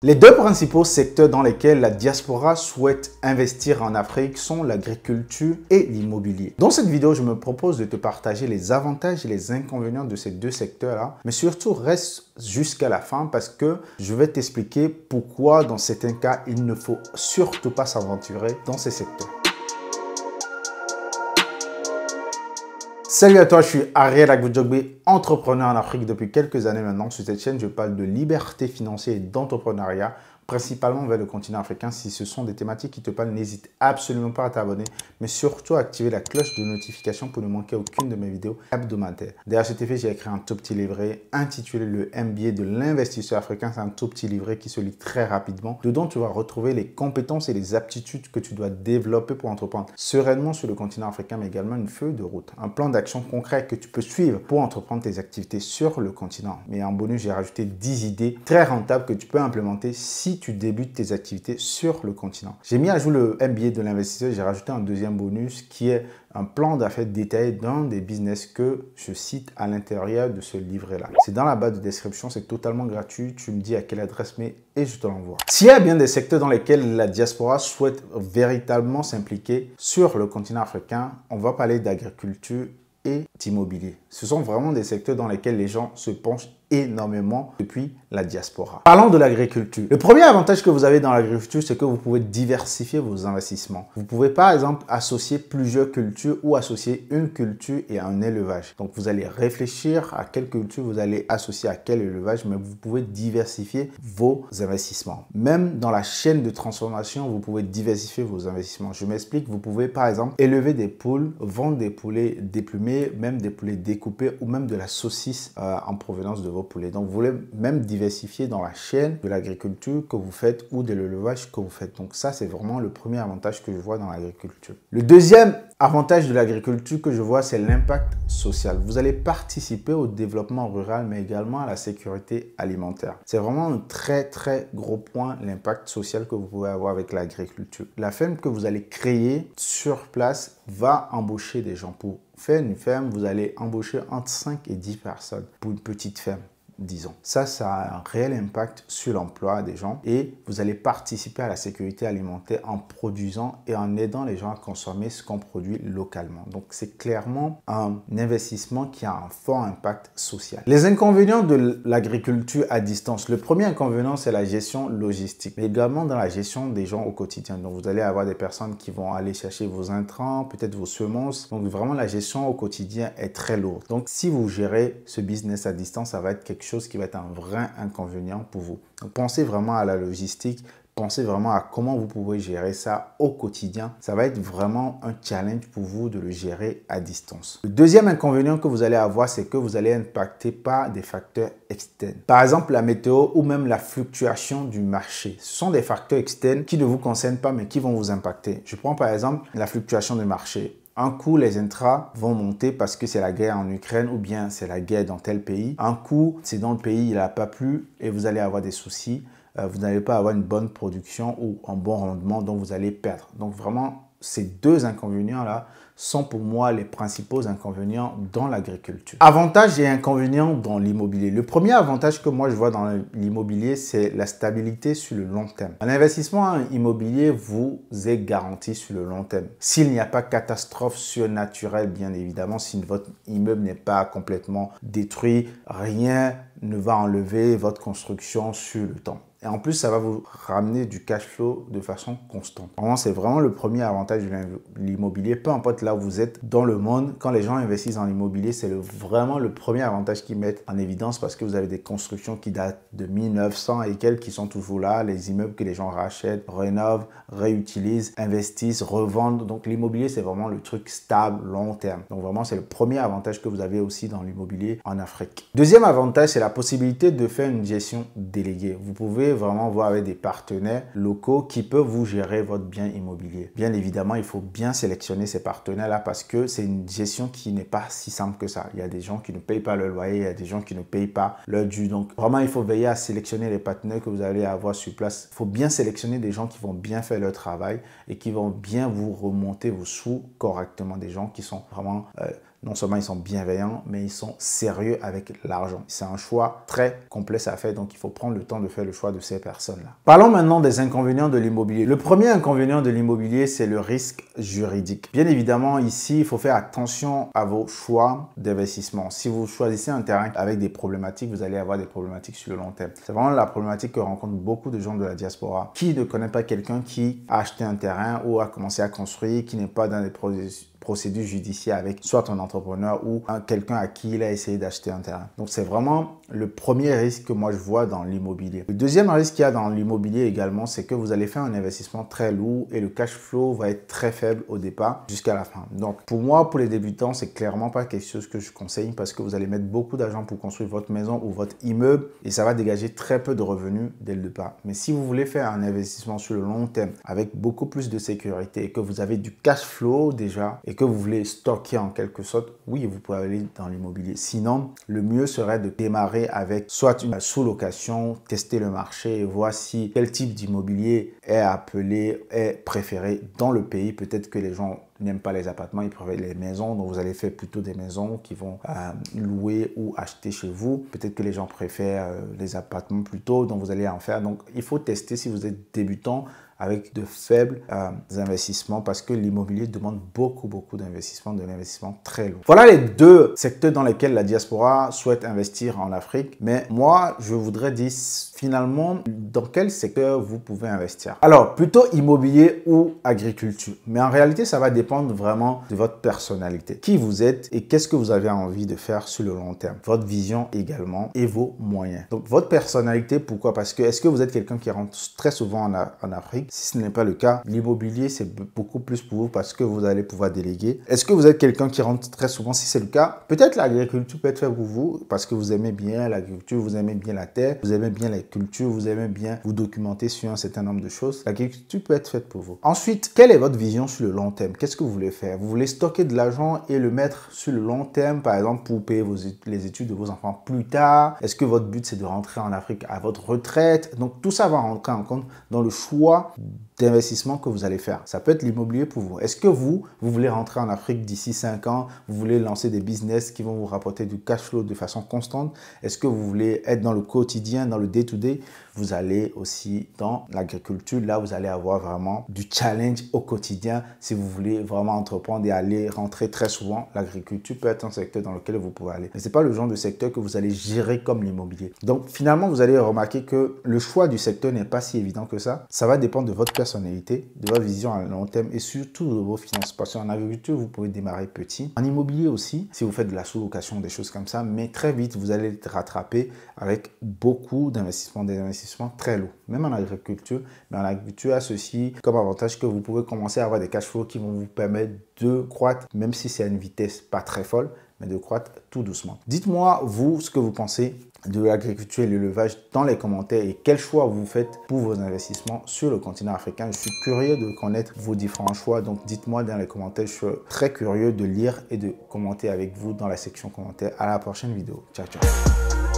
Les deux principaux secteurs dans lesquels la diaspora souhaite investir en Afrique sont l'agriculture et l'immobilier. Dans cette vidéo, je me propose de te partager les avantages et les inconvénients de ces deux secteurs-là, mais surtout reste jusqu'à la fin parce que je vais t'expliquer pourquoi dans certains cas, il ne faut surtout pas s'aventurer dans ces secteurs. Salut à toi, je suis Ariel Agbodjogbe, entrepreneur en Afrique depuis quelques années maintenant. Sur cette chaîne, je parle de liberté financière et d'entrepreneuriat, principalement vers le continent africain. Si ce sont des thématiques qui te parlent, n'hésite absolument pas à t'abonner, mais surtout à activer la cloche de notification pour ne manquer aucune de mes vidéos hebdomadaires. Derrière cet effet, j'ai écrit un tout petit livret intitulé le MBA de l'investisseur africain. C'est un tout petit livret qui se lit très rapidement. Dedans, tu vas retrouver les compétences et les aptitudes que tu dois développer pour entreprendre sereinement sur le continent africain, mais également une feuille de route, un plan d'action concret que tu peux suivre pour entreprendre tes activités sur le continent. Mais en bonus, j'ai rajouté 10 idées très rentables que tu peux implémenter si tu débutes tes activités sur le continent. J'ai mis à jour le MBA de l'investisseur, j'ai rajouté un deuxième bonus qui est un plan d'affaires détaillé dans des business que je cite à l'intérieur de ce livret-là. C'est dans la barre de description, c'est totalement gratuit. Tu me dis à quelle adresse mail et je te l'envoie. S'il y a bien des secteurs dans lesquels la diaspora souhaite véritablement s'impliquer sur le continent africain, on va parler d'agriculture et d'immobilier. Ce sont vraiment des secteurs dans lesquels les gens se penchent énormément depuis la diaspora. Parlons de l'agriculture. Le premier avantage que vous avez dans l'agriculture, c'est que vous pouvez diversifier vos investissements. Vous pouvez par exemple associer plusieurs cultures ou associer une culture et un élevage. Donc vous allez réfléchir à quelle culture vous allez associer à quel élevage, mais vous pouvez diversifier vos investissements. Même dans la chaîne de transformation, vous pouvez diversifier vos investissements. Je m'explique, vous pouvez par exemple élever des poules, vendre des poulets déplumés, même des poulets découpés ou même de la saucisse en provenance de vos poulets. Donc, vous voulez même diversifier dans la chaîne de l'agriculture que vous faites ou de l'élevage que vous faites. Donc, ça, c'est vraiment le premier avantage que je vois dans l'agriculture. Le deuxième avantage de l'agriculture que je vois, c'est l'impact social. Vous allez participer au développement rural, mais également à la sécurité alimentaire. C'est vraiment un très gros point, l'impact social que vous pouvez avoir avec l'agriculture. La ferme que vous allez créer sur place va embaucher des gens. Pour faire une ferme, vous allez embaucher entre 5 et 10 personnes pour une petite ferme, disons. Ça a un réel impact sur l'emploi des gens et vous allez participer à la sécurité alimentaire en produisant et en aidant les gens à consommer ce qu'on produit localement. Donc, c'est clairement un investissement qui a un fort impact social. Les inconvénients de l'agriculture à distance. Le premier inconvénient, c'est la gestion logistique, mais également dans la gestion des gens au quotidien. Donc, vous allez avoir des personnes qui vont aller chercher vos intrants, peut-être vos semences. Donc, vraiment, la gestion au quotidien est très lourde. Donc, si vous gérez ce business à distance, ça va être quelque chose qui va être un vrai inconvénient pour vous. Donc, pensez vraiment à la logistique, pensez vraiment à comment vous pouvez gérer ça au quotidien. Ça va être vraiment un challenge pour vous de le gérer à distance. Le deuxième inconvénient que vous allez avoir, c'est que vous allez être impacté par des facteurs externes. Par exemple, la météo ou même la fluctuation du marché. Ce sont des facteurs externes qui ne vous concernent pas, mais qui vont vous impacter. Je prends par exemple la fluctuation du marché. Un coup, les intras vont monter parce que c'est la guerre en Ukraine ou bien c'est la guerre dans tel pays. Un coup, c'est dans le pays, il n'a pas plu et vous allez avoir des soucis. Vous n'allez pas avoir une bonne production ou un bon rendement, donc vous allez perdre. Donc vraiment, ces deux inconvénients-là sont pour moi les principaux inconvénients dans l'agriculture. Avantages et inconvénients dans l'immobilier. Le premier avantage que moi je vois dans l'immobilier, c'est la stabilité sur le long terme. Un investissement immobilier vous est garanti sur le long terme. S'il n'y a pas de catastrophe surnaturelle, bien évidemment, si votre immeuble n'est pas complètement détruit, rien ne va enlever votre construction sur le temps. Et en plus, ça va vous ramener du cash flow de façon constante. Vraiment, c'est vraiment le premier avantage de l'immobilier. Peu importe là où vous êtes dans le monde, quand les gens investissent dans l'immobilier, c'est vraiment le premier avantage qu'ils mettent en évidence parce que vous avez des constructions qui datent de 1900 et quelques qui sont toujours là, les immeubles que les gens rachètent, rénovent, réutilisent, investissent, revendent. Donc, l'immobilier, c'est vraiment le truc stable, long terme. Donc, vraiment, c'est le premier avantage que vous avez aussi dans l'immobilier en Afrique. Deuxième avantage, c'est la possibilité de faire une gestion déléguée. Vous pouvez vraiment voir avec des partenaires locaux qui peuvent vous gérer votre bien immobilier. Bien évidemment, il faut bien sélectionner ces partenaires-là parce que c'est une gestion qui n'est pas si simple que ça. Il y a des gens qui ne payent pas leur loyer, il y a des gens qui ne payent pas leur dû. Donc, vraiment, il faut veiller à sélectionner les partenaires que vous allez avoir sur place. Il faut bien sélectionner des gens qui vont bien faire leur travail et qui vont bien vous remonter vos sous correctement. Des gens qui sont vraiment non seulement ils sont bienveillants, mais ils sont sérieux avec l'argent. C'est un choix très complexe à faire, donc il faut prendre le temps de faire le choix de ces personnes-là. Parlons maintenant des inconvénients de l'immobilier. Le premier inconvénient de l'immobilier, c'est le risque juridique. Bien évidemment, ici, il faut faire attention à vos choix d'investissement. Si vous choisissez un terrain avec des problématiques, vous allez avoir des problématiques sur le long terme. C'est vraiment la problématique que rencontrent beaucoup de gens de la diaspora qui ne connaissent pas quelqu'un qui a acheté un terrain ou a commencé à construire, qui n'est pas dans les procédures judiciaires avec soit un entrepreneur ou quelqu'un à qui il a essayé d'acheter un terrain. Donc, c'est vraiment le premier risque que moi je vois dans l'immobilier. Le deuxième risque qu'il y a dans l'immobilier également, c'est que vous allez faire un investissement très lourd et le cash flow va être très faible au départ jusqu'à la fin. Donc, pour moi, pour les débutants, c'est clairement pas quelque chose que je conseille parce que vous allez mettre beaucoup d'argent pour construire votre maison ou votre immeuble et ça va dégager très peu de revenus dès le départ. Mais si vous voulez faire un investissement sur le long terme avec beaucoup plus de sécurité et que vous avez du cash flow déjà et que vous voulez stocker en quelque sorte, oui, vous pouvez aller dans l'immobilier. Sinon, le mieux serait de démarrer avec soit une sous-location, tester le marché et voir si quel type d'immobilier est appelé, est préféré dans le pays. Peut-être que les gens n'aiment pas les appartements, ils préfèrent les maisons. Donc, vous allez faire plutôt des maisons qui vont louer ou acheter chez vous. Peut-être que les gens préfèrent les appartements plutôt, donc vous allez en faire. Donc, il faut tester si vous êtes débutant avec de faibles investissements parce que l'immobilier demande beaucoup d'investissement, de l'investissement très lourd. Voilà les deux secteurs dans lesquels la diaspora souhaite investir en Afrique. Mais moi, je voudrais dire finalement dans quel secteur vous pouvez investir. Alors, plutôt immobilier ou agriculture. Mais en réalité, ça va dépendre vraiment de votre personnalité. Qui vous êtes et qu'est-ce que vous avez envie de faire sur le long terme. Votre vision également et vos moyens. Donc, votre personnalité, pourquoi? Parce que est-ce que vous êtes quelqu'un qui rentre très souvent en Afrique? Si ce n'est pas le cas, l'immobilier, c'est beaucoup plus pour vous parce que vous allez pouvoir déléguer. Est-ce que vous êtes quelqu'un qui rentre très souvent? Si c'est le cas, peut-être l'agriculture peut être fait pour vous parce que vous aimez bien l'agriculture, vous aimez bien la terre, vous aimez bien la culture, vous aimez bien vous documenter sur un certain nombre de choses. L'agriculture peut être faite pour vous. Ensuite, quelle est votre vision sur le long terme? Qu'est-ce que vous voulez faire? Vous voulez stocker de l'argent et le mettre sur le long terme, par exemple, pour payer les études de vos enfants plus tard? Est-ce que votre but, c'est de rentrer en Afrique à votre retraite? Donc, tout ça va rentrer en compte dans le choix d'investissement que vous allez faire. Ça peut être l'immobilier pour vous. Est-ce que vous voulez rentrer en Afrique d'ici 5 ans? Vous voulez lancer des business qui vont vous rapporter du cash flow de façon constante? Est-ce que vous voulez être dans le quotidien, dans le day-to-day? Vous allez aussi dans l'agriculture. Là, vous allez avoir vraiment du challenge au quotidien. Si vous voulez vraiment entreprendre et aller rentrer très souvent, l'agriculture peut être un secteur dans lequel vous pouvez aller. Mais ce n'est pas le genre de secteur que vous allez gérer comme l'immobilier. Donc, finalement, vous allez remarquer que le choix du secteur n'est pas si évident que ça. Ça va dépendre de votre personnalité, de votre vision à long terme et surtout de vos finances. Parce qu'en agriculture, vous pouvez démarrer petit. En immobilier aussi, si vous faites de la sous-location, des choses comme ça, mais très vite, vous allez être rattrapé avec beaucoup d'investissements, des investissements très lourds. Même en agriculture, mais en agriculture, a ceci comme avantage que vous pouvez commencer à avoir des cash flows qui vont vous permettre de croître, même si c'est à une vitesse pas très folle, mais de croître tout doucement. Dites-moi, vous, ce que vous pensez de l'agriculture et l'élevage dans les commentaires et quel choix vous faites pour vos investissements sur le continent africain. Je suis curieux de connaître vos différents choix, donc dites-moi dans les commentaires. Je suis très curieux de lire et de commenter avec vous dans la section commentaires. À la prochaine vidéo. Ciao, ciao.